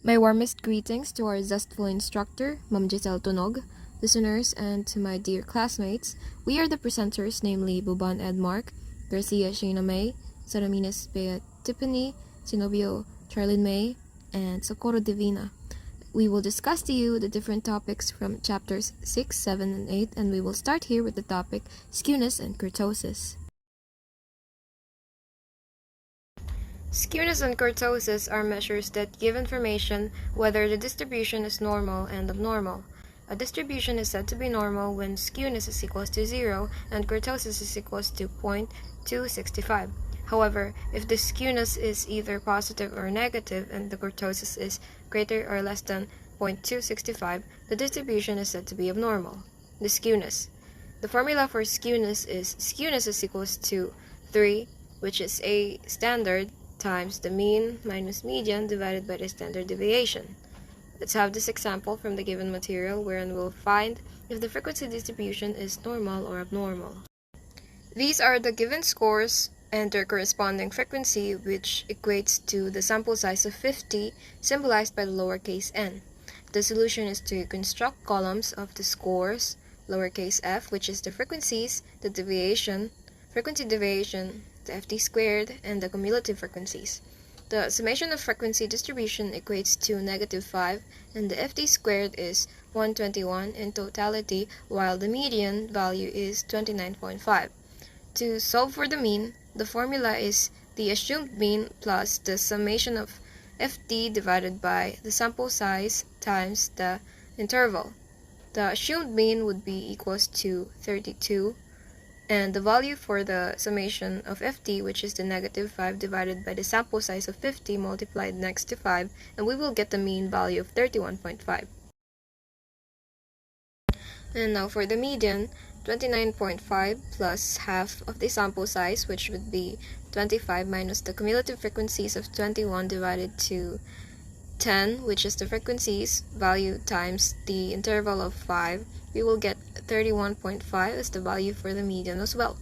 My warmest greetings to our zestful instructor, Ma'am Giselle Tunog, listeners, and to my dear classmates. We are the presenters, namely Buban Edmark, Garcia Shayna May, Saraminas Bea Tiffany, Sinobio Charlene May, and Socorro Divina. We will discuss to you the different topics from chapters 6, 7, and 8, and we will start here with the topic skewness and kurtosis. Skewness and kurtosis are measures that give information whether the distribution is normal and abnormal. A distribution is said to be normal when skewness is equals to 0 and kurtosis is equals to 0.265. However, if the skewness is either positive or negative and the kurtosis is greater or less than 0.265, the distribution is said to be abnormal. The skewness. The formula for skewness is equals to 3, which is a standard, times the mean minus median divided by the standard deviation. Let's have this example from the given material wherein we'll find if the frequency distribution is normal or abnormal. These are the given scores and their corresponding frequency, which equates to the sample size of 50, symbolized by the lowercase n. The solution is to construct columns of the scores, lowercase f, which is the frequencies, the deviation, frequency deviation, the ft squared, and the cumulative frequencies. The summation of frequency distribution equates to -5, and the ft squared is 121 in totality, while the median value is 29.5. To solve for the mean, the formula is the assumed mean plus the summation of ft divided by the sample size times the interval. The assumed mean would be equals to 32, and the value for the summation of ft, which is the -5 divided by the sample size of 50 multiplied next to 5, and we will get the mean value of 31.5. And now for the median, 29.5 plus half of the sample size, which would be 25 minus the cumulative frequencies of 21 divided to 10, which is the frequencies value times the interval of 5, we will get 31.5 as the value for the median as well.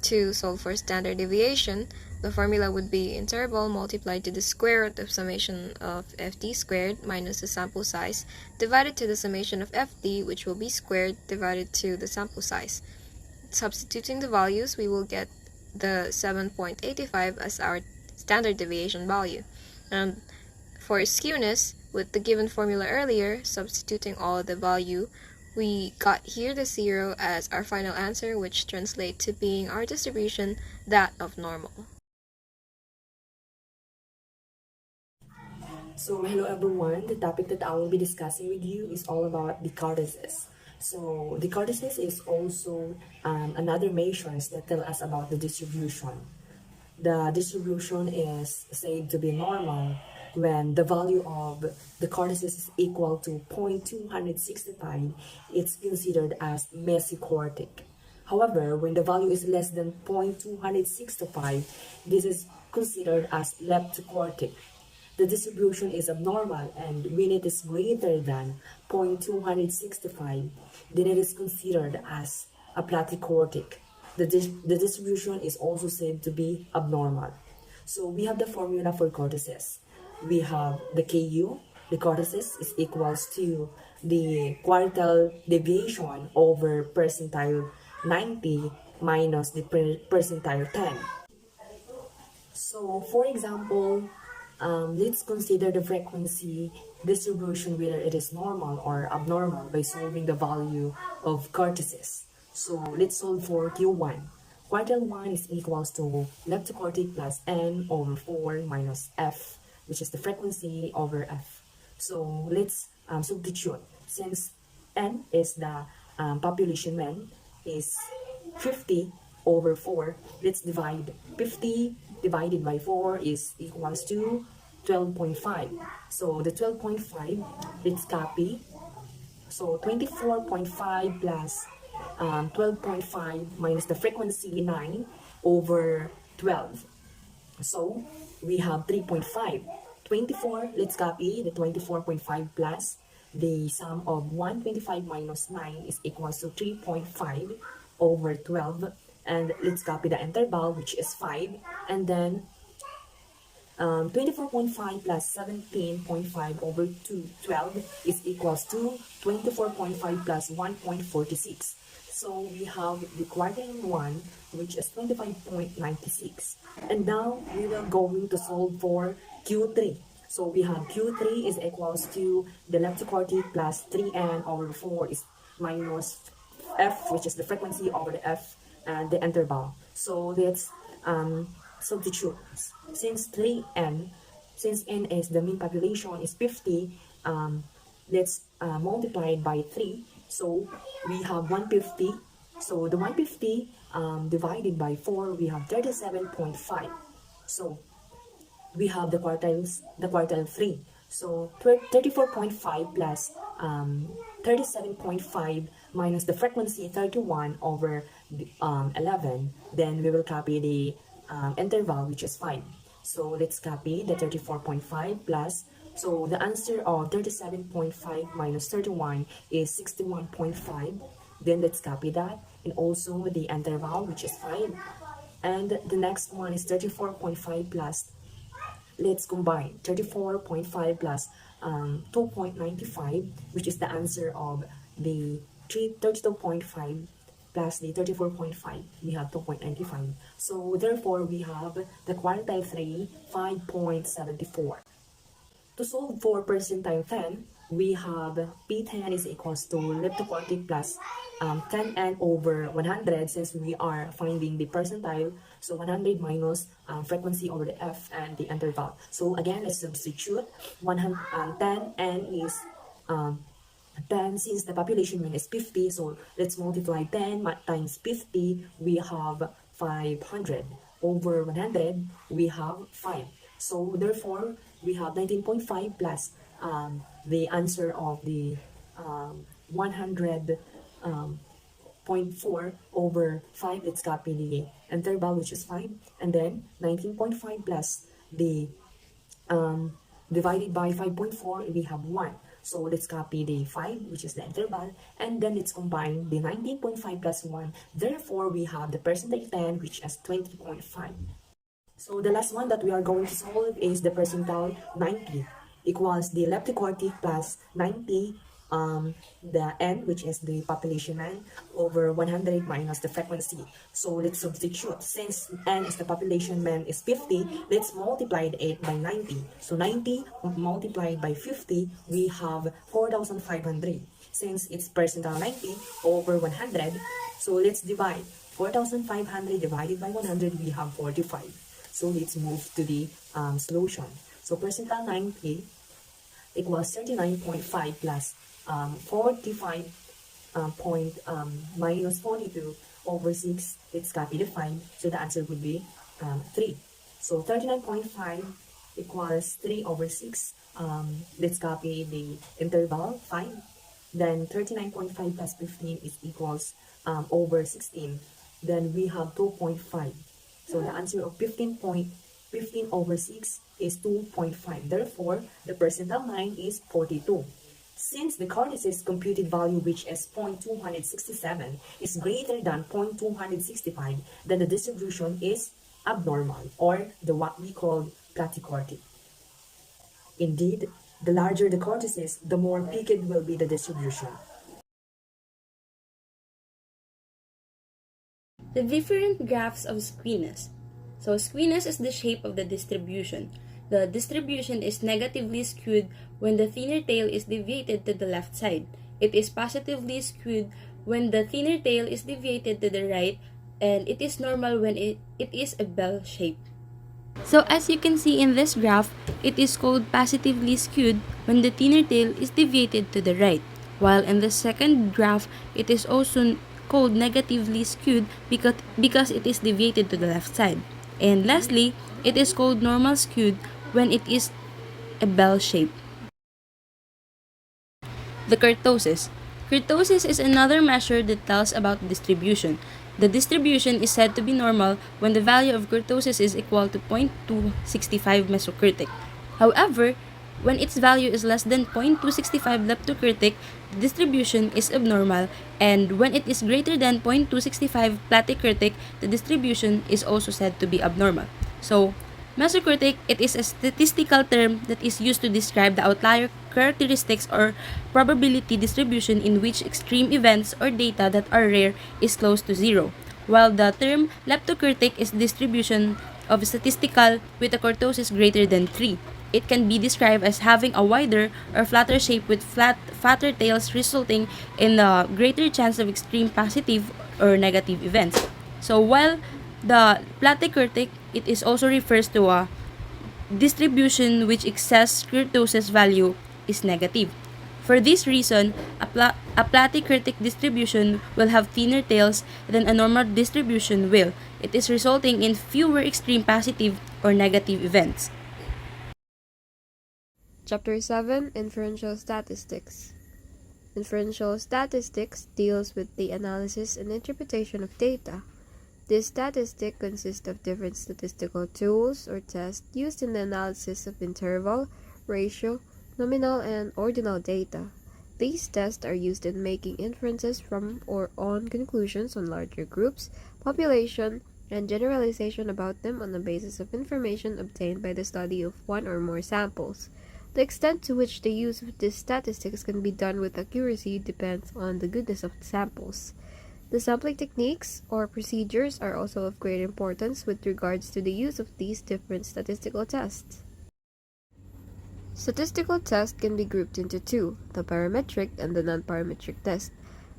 To solve for standard deviation, the formula would be interval multiplied to the square root of summation of ft squared minus the sample size divided to the summation of ft, which will be squared divided to the sample size. Substituting the values, we will get the 7.85 as our standard deviation value. And for skewness, with the given formula earlier, substituting all the value, we got here the 0 as our final answer, which translates to being our distribution, that of normal. So hello everyone, the topic that I will be discussing with you is all about the cortices. So the cortices is also another measures that tell us about the distribution. The distribution is said to be normal when the value of the cortices is equal to 0.265, it's considered as mesocortic. However, when the value is less than 0.265, this is considered as leptocortic. The distribution is abnormal, and when it is greater than 0.265, then it is considered as a platycortic. The distribution is also said to be abnormal. So we have the formula for cortices. We have the Ku, the cortices is equals to the quartile deviation over percentile 90 minus the percentile 10. So for example, let's consider the frequency distribution, whether it is normal or abnormal, by solving the value of cortices. So let's solve for Q1. Quartile 1 is equals to leptocortic plus n over 4 minus f, which is the frequency over f. So let's substitute. Since n is the population mean, is 50 over 4, let's divide 50 divided by 4 is equals to 12.5. So the 12.5, let's copy. So 24.5 plus 12.5 minus the frequency 9 over 12. So we have 3.5. 24, let's copy the 24.5 plus the sum of 125 minus 9 is equals to 3.5 over 12. And let's copy the interval, which is 5. And then 24.5 plus 17.5 over 12 is equals to 24.5 plus 1.46. So we have the quadrant 1, which is 25.96. And now we will going to solve for Q3. So we have Q3 is equals to the left quartic plus 3n over 4 is minus f, which is the frequency over the f and the interval. So let's substitute. Since 3n, since n is the mean population is 50, let's multiply it by 3. So we have 150. So the 150 divided by 4, we have 37.5. So we have the quartile 3. So 34.5 plus 37.5 minus the frequency 31 over 11. Then we will copy the interval, which is 5. So let's copy the 34.5 plus. So the answer of 37.5 minus 31 is 61.5. Then let's copy that. And also the interval, which is 5. And the next one is 34.5 plus, let's combine 34.5 plus 2.95, which is the answer of the 32.5 plus the 34.5. We have 2.95. So therefore, we have the quartile 3, 5.74. To solve for percentile 10, we have P10 is equals to left quartic plus 10n over 100, since we are finding the percentile. So 100 minus frequency over the f and the interval. So again, let's substitute. 10n is 10, since the population mean is 50, so let's multiply 10 times 50, we have 500. Over 100, we have 5. So therefore, we have 19.5 plus the answer of the 100.4 over 5. Let's copy the interval, which is 5. And then 19.5 plus the divided by 5.4, we have 1. So let's copy the 5, which is the interval, and then let's combine the 19.5 plus 1. Therefore, we have the percentage 10, which is 20.5. So the last one that we are going to solve is the percentile 90 equals the left quartic plus 90, the n, which is the population n, over 100 minus the frequency. So let's substitute. Since n is the population n is 50, let's multiply it by 90. So 90 multiplied by 50, we have 4,500. Since it's percentile 90 over 100, so let's divide. 4,500 divided by 100, we have 45. So let's move to the solution. So percentile 90 equals 39.5 plus 45 minus 42 over 6. Let's copy the 5. So the answer would be 3. So 39.5 equals 3 over 6. Let's copy the interval 5. Then 39.5 plus 15 is equals over 16. Then we have 2.5. So the answer of 15 over 6 is 2.5. Therefore, the percentile 9 is 42. Since the cortices computed value, which is 0.267, is greater than 0.265, then the distribution is abnormal, or what we call platycortic. Indeed, the larger the cortices, the more peaked will be the distribution. The different graphs of squeeness. So squeeness is the shape of the distribution. The distribution is negatively skewed when the thinner tail is deviated to the left side. It is positively skewed when the thinner tail is deviated to the right, and it is normal when it is a bell shape. So as you can see in this graph, it is called positively skewed when the thinner tail is deviated to the right, while in the second graph, it is also called negatively skewed because it is deviated to the left side. And lastly, it is called normal skewed when it is a bell shape. The kurtosis. Kurtosis is another measure that tells about distribution. The distribution is said to be normal when the value of kurtosis is equal to 0.265 mesokurtic. However, when its value is less than 0.265 leptokurtic, the distribution is abnormal, and when it is greater than 0.265 platykurtic, the distribution is also said to be abnormal. So, Mesocritic, it is a statistical term that is used to describe the outlier characteristics or probability distribution in which extreme events or data that are rare is close to zero, while the term leptocritic is distribution of statistical with a kurtosis greater than 3. It can be described as having a wider or flatter shape with fatter tails resulting in a greater chance of extreme positive or negative events. So while the platycritic, it is also refers to a distribution which excess kurtosis value is negative. For this reason, a platycritic distribution will have thinner tails than a normal distribution will. It is resulting in fewer extreme positive or negative events. Chapter 7, Inferential Statistics. Inferential statistics deals with the analysis and interpretation of data. This statistic consists of different statistical tools or tests used in the analysis of interval, ratio, nominal, and ordinal data. These tests are used in making inferences from or on conclusions on larger groups, population, and generalization about them on the basis of information obtained by the study of one or more samples. The extent to which the use of these statistics can be done with accuracy depends on the goodness of the samples. The sampling techniques or procedures are also of great importance with regards to the use of these different statistical tests. Statistical tests can be grouped into two, the parametric and the non-parametric test.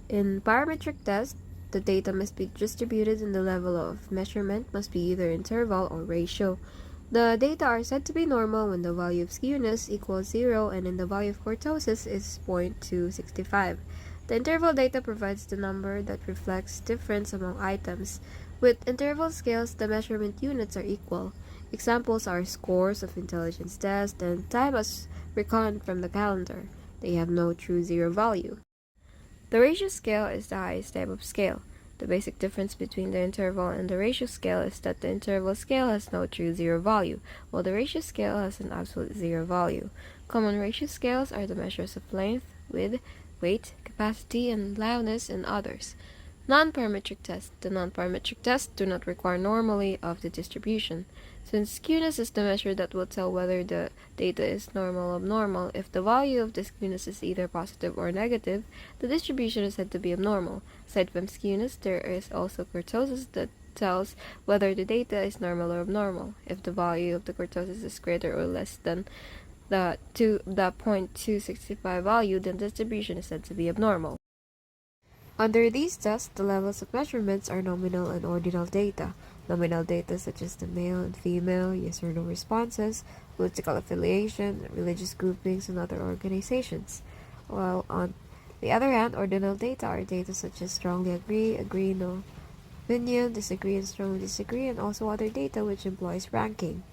In parametric tests, the data must be distributed and the level of measurement must be either interval or ratio. The data are said to be normal when the value of skewness equals 0 and then the value of kurtosis is 0.265. The interval data provides the number that reflects difference among items. With interval scales, the measurement units are equal. Examples are scores of intelligence tests and time as reckoned from the calendar. They have no true zero value. The ratio scale is the highest type of scale. The basic difference between the interval and the ratio scale is that the interval scale has no true zero value, while the ratio scale has an absolute zero value. Common ratio scales are the measures of length, width, weight, capacity, and loudness, and others. Non-parametric tests. The non-parametric tests do not require normally of the distribution. Since skewness is the measure that will tell whether the data is normal or abnormal, if the value of the skewness is either positive or negative, the distribution is said to be abnormal. Aside from skewness, there is also kurtosis that tells whether the data is normal or abnormal. If the value of the kurtosis is greater or less than the 0.265 value, then distribution is said to be abnormal. Under these tests, the levels of measurements are nominal and ordinal data. Nominal data such as the male and female, yes or no responses, political affiliation, religious groupings, and other organizations. While on the other hand, ordinal data are data such as strongly agree, no opinion, disagree, and strongly disagree, and also other data which employs ranking.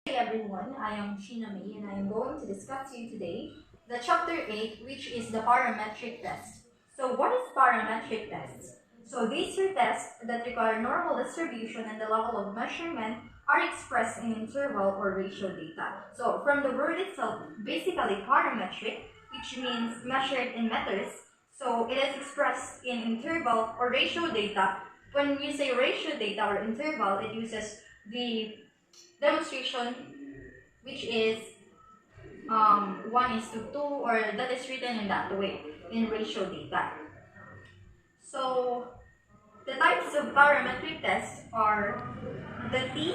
Hey everyone, I am Sheena May and I am going to discuss to you today the chapter 8, which is the parametric test. So what is parametric tests? So these are tests that require normal distribution and the level of measurement are expressed in interval or ratio data. So from the word itself, basically parametric, which means measured in meters, so it is expressed in interval or ratio data. When you say ratio data or interval, it uses the demonstration which is 1:2 or that is written in that way in ratio data. So the types of parametric tests are the T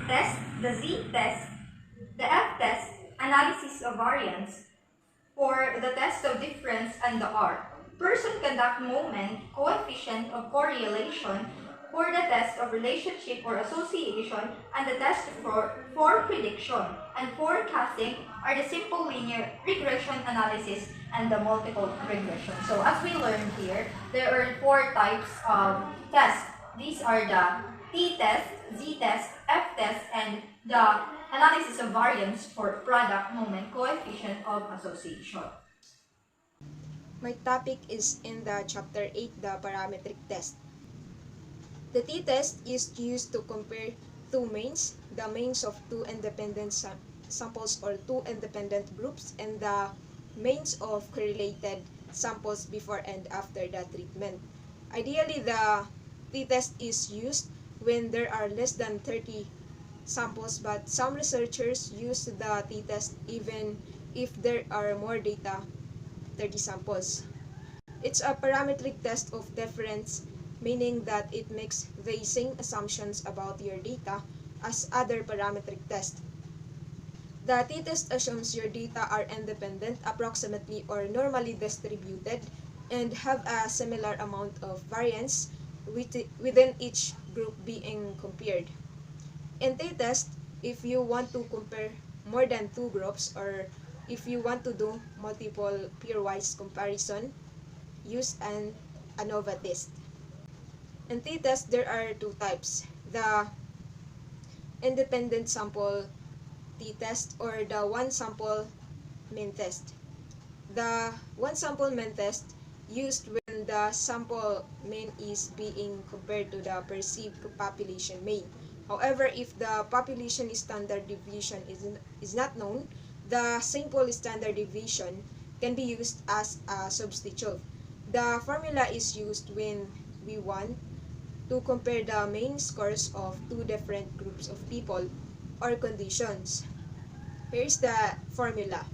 test, the Z test, the F test, analysis of variance, for the test of difference, and the R. Person conduct moment, coefficient of correlation, for the test of relationship or association, and the test for prediction and forecasting are the simple linear regression analysis and the multiple regression. So as we learned here, there are 4 types of tests. These are the T test, Z test, F test, and the analysis of variance for product moment coefficient of association. My topic is in the chapter 8, the parametric test. The t-test is used to compare two means, the means of two independent samples or two independent groups, and the means of correlated samples before and after the treatment. Ideally, the t-test is used when there are less than 30 samples, but some researchers use the t-test even if there are more data, 30 samples. It's a parametric test of difference, meaning that it makes the same assumptions about your data as other parametric tests. The t-test assumes your data are independent, approximately or normally distributed, and have a similar amount of variance within each group being compared. In t-test, if you want to compare more than two groups, or if you want to do multiple pairwise comparison, use an ANOVA test. In t-test, there are two types: the independent sample t-test or the one sample mean test. The one sample mean test used when the sample mean is being compared to the perceived population mean. However, if the population standard deviation is not known, the sample standard deviation can be used as a substitute. The formula is used when we want to compare the mean scores of two different groups of people or conditions. Here's the formula.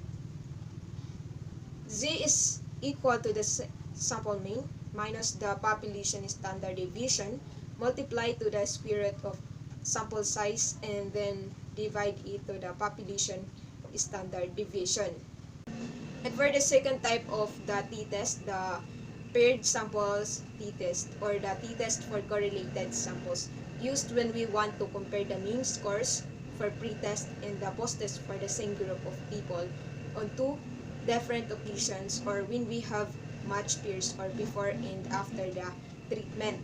Z is equal to the sample mean minus the population standard deviation multiplied to the square root of sample size and then divide it to the population standard deviation. And for the second type of the t-test, the paired samples t-test or the t-test for correlated samples, used when we want to compare the mean scores for pre-test and the post-test for the same group of people on two different occasions, or when we have matched pairs or before and after the treatment.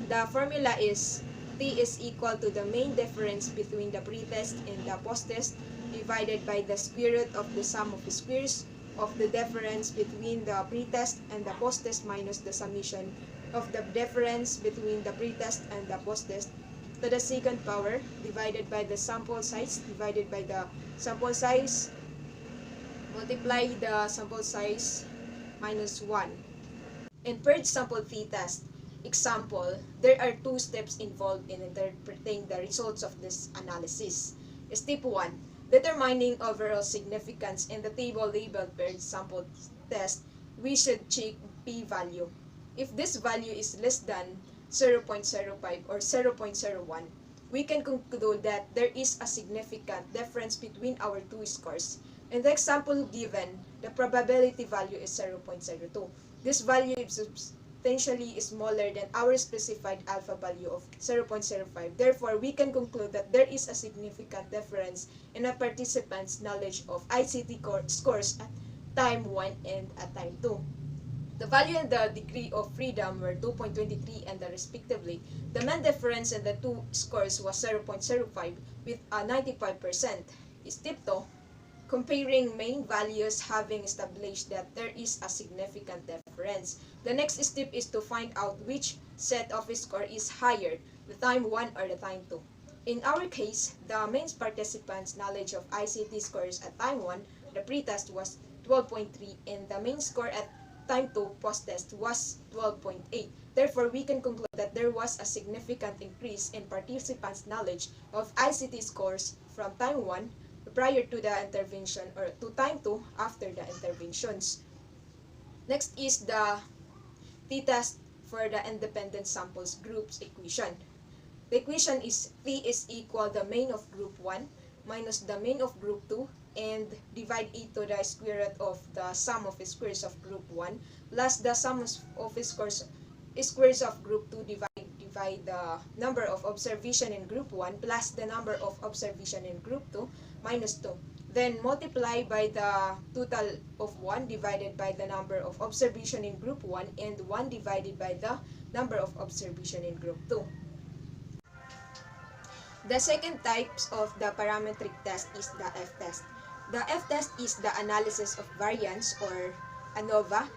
The formula is T is equal to the main difference between the pre-test and the post-test divided by the square root of the sum of the squares of the difference between the pre-test and the post-test minus the summation of the difference between the pre-test and the post-test to the second power divided by the sample size divided by the sample size multiply the sample size minus 1. In paired sample t-test example, there are two steps involved in interpreting the results of this analysis. Step 1. Determining overall significance. In the table labeled paired sample test, we should check p-value. If this value is less than 0.05 or 0.01, we can conclude that there is a significant difference between our two scores. In the example given, the probability value is 0.02. This value is substantially smaller than our specified alpha value of 0.05. Therefore, we can conclude that there is a significant difference in a participant's knowledge of ICT scores at time 1 and at time 2. The value and the degree of freedom were 2.23 and respectively. The mean difference in the two scores was 0.05 with a 95%. Step 2. Comparing main values, having established that there is a significant difference. The next step is to find out which set of score is higher, the time 1 or the time 2. In our case, the main participants' knowledge of ICT scores at time 1, the pre-test was 12.3 and the main score at time 2 post-test was 12.8. Therefore, we can conclude that there was a significant increase in participants' knowledge of ICT scores from time 1 prior to the intervention or to time 2 after the interventions. Next is the t-test for the independent samples groups equation. The equation is T is equal the mean of group 1 minus the mean of group 2 and divide it to the square root of the sum of squares of group 1 plus the sum of squares of group 2 divide the number of observation in group 1 plus the number of observation in group 2 minus 2. Then multiply by the total of 1 divided by the number of observation in group 1 and 1 divided by the number of observation in group 2. The second type of the parametric test is the F-test. The F-test is the analysis of variance or ANOVA.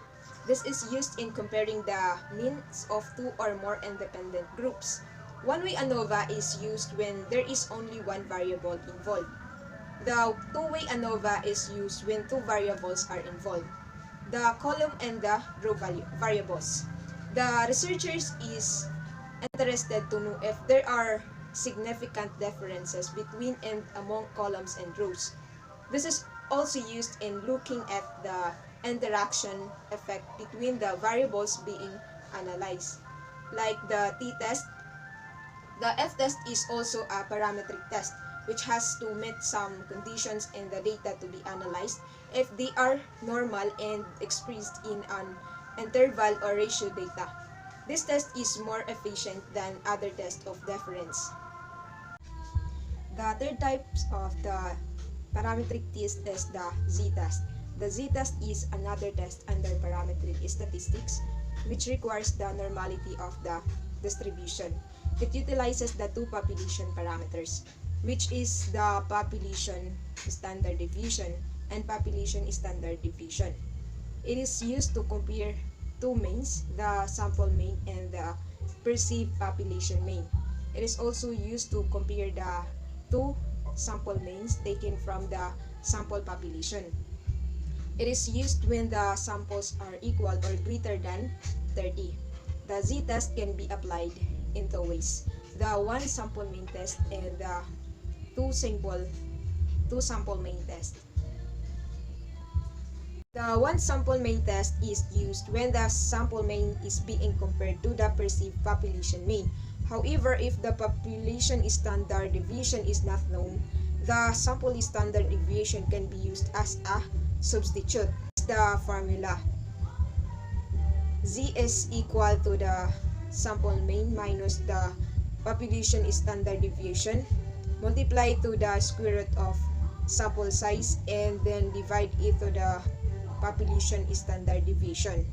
This is used in comparing the means of two or more independent groups. One-way ANOVA is used when there is only one variable involved. The two-way ANOVA is used when two variables are involved, the column and the row variables. The researchers is interested to know if there are significant differences between and among columns and rows. This is also used in looking at the interaction effect between the variables being analyzed. Like the t-test, the f-test is also a parametric test which has to meet some conditions in the data to be analyzed if they are normal and expressed in an interval or ratio data. This test is more efficient than other tests of difference. The third type of the parametric test is the z-test. The z-test is another test under parametric statistics which requires the normality of the distribution. It utilizes the two population parameters, which is the population standard deviation and population standard deviation. It is used to compare two means, the sample mean and the perceived population mean. It is also used to compare the two sample means taken from the sample population. It is used when the samples are equal or greater than 30. The z-test can be applied in two ways: the one sample mean test and the two sample mean test. The one sample mean test is used when the sample mean is being compared to the perceived population mean. However, if the population standard deviation is not known, the sample standard deviation can be used as a substitute. The formula: z is equal to the sample mean minus the population standard deviation multiplied to the square root of sample size and then divide it to the population standard deviation.